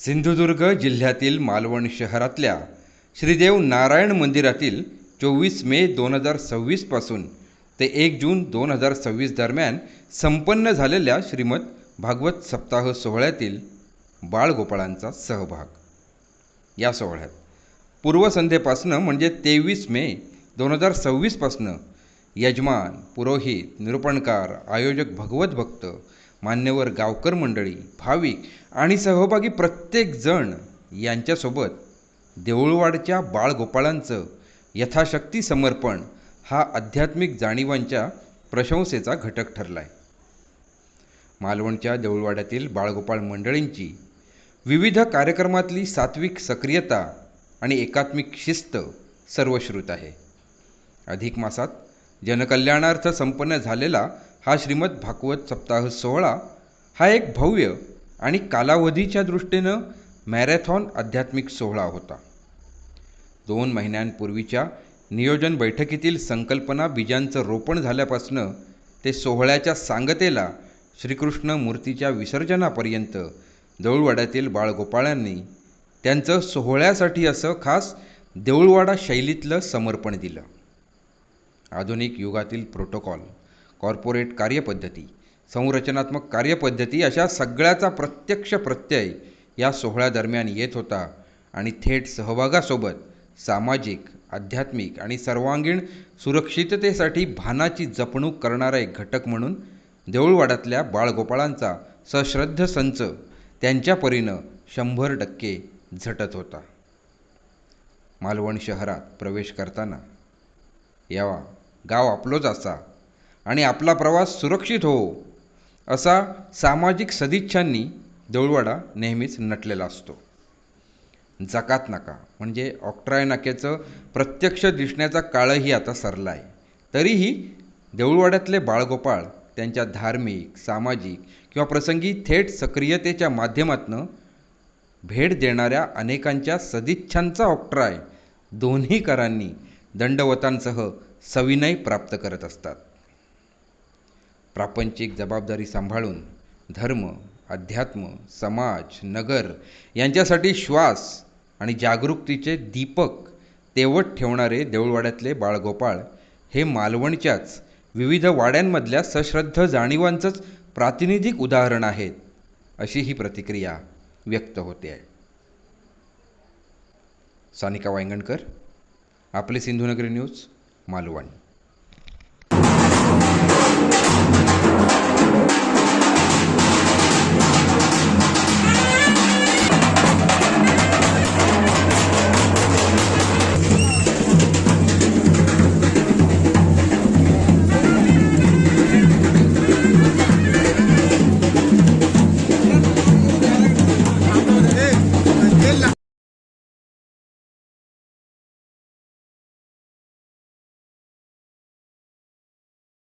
सिंधुदुर्ग जिल्ह्यातील मालवण शहरातल्या श्रीदेव नारायण मंदिरातील 24 मे 2026 पासून ते 1 जून 2026 दरम्यान संपन्न झालेल्या श्रीमद भागवत सप्ताह सोहळ्यातील बाळगोपाळांचा सहभाग. या सोहळ्यात पूर्वसंध्येपासनं म्हणजे 23 मे 2026 पासनं यजमान, पुरोहित, निरूपणकार, आयोजक, भगवत भक्त, मान्यवर गावकर मंडळी, भाविक आणि सहभागी प्रत्येक जण यांच्यासोबत देऊळवाडच्या बाळगोपाळांचं यथाशक्ती समर्पण हा आध्यात्मिक जाणीवांच्या प्रशंसेचा घटक ठरला आहे. मालवणच्या देऊळवाड्यातील बाळगोपाळ मंडळींची विविध कार्यक्रमातली सात्विक सक्रियता आणि एकात्मिक शिस्त सर्वश्रुत आहे. अधिक मासात जनकल्याणार्थ संपन्न झालेला हा श्रीमद भागवत सप्ताह सोहळा हा एक भव्य आणि कालावधीच्या दृष्टीनं मॅरेथॉन आध्यात्मिक सोहळा होता. 2 महिन्यांपूर्वीच्या नियोजन बैठकीतील संकल्पना बीजांचं रोपण झाल्यापासनं ते सोहळ्याच्या सांगतेला श्रीकृष्ण मूर्तीच्या विसर्जनापर्यंत देऊळवाड्यातील बाळगोपाळांनी त्यांचं सोहळ्यासाठी असं खास देऊळवाडा शैलीतलं समर्पण दिलं. आधुनिक युगातील प्रोटोकॉल, कॉर्पोरेट कार्यपद्धती, संरचनात्मक कार्यपद्धती अशा सगळ्याचा प्रत्यक्ष प्रत्यय या सोहळ्यादरम्यान येत होता आणि थेट सहभागासोबत सामाजिक, आध्यात्मिक आणि सर्वांगीण सुरक्षिततेसाठी भानाची जपणूक करणारा एक घटक म्हणून देऊळवाड्यातल्या बाळगोपाळांचा सश्रद्ध संच त्यांच्या परीनं 100% झटत होता. मालवण शहरात प्रवेश करताना यावा, गाव आपलोच असा आणि आपला प्रवास सुरक्षित हो असा सामाजिक सदिच्छांनी देऊळवाडा नेहमीच नटलेला असतो. जकात नाका म्हणजे ऑक्ट्रॉय नाक्याचं प्रत्यक्ष दिसण्याचा काळही आता सरला आहे. तरीही देऊळवाड्यातले बाळगोपाळ त्यांच्या धार्मिक, सामाजिक किंवा प्रसंगी थेट सक्रियतेच्या माध्यमातून भेट देणाऱ्या अनेकांच्या सदिच्छांचा ऑक्ट्रॉय दोन्ही करांनी दंडवतांसह सविनय प्राप्त करत असतात. प्रापंचिक जबाबदारी सांभाळून धर्म, अध्यात्म, समाज, नगर यांच्यासाठी श्वास आणि जागरूकतेचे दीपक तेवत ठेवणारे देऊळवाड्यातले बाळगोपाळ हे मालवणच्याच विविध वाड्यांमधल्या सश्रद्ध जाणीवांचंच प्रातिनिधिक उदाहरण आहेत, अशी ही प्रतिक्रिया व्यक्त होते आहे. सानिका वांगणकर, आपले सिंधुनगरी न्यूज, मालवण.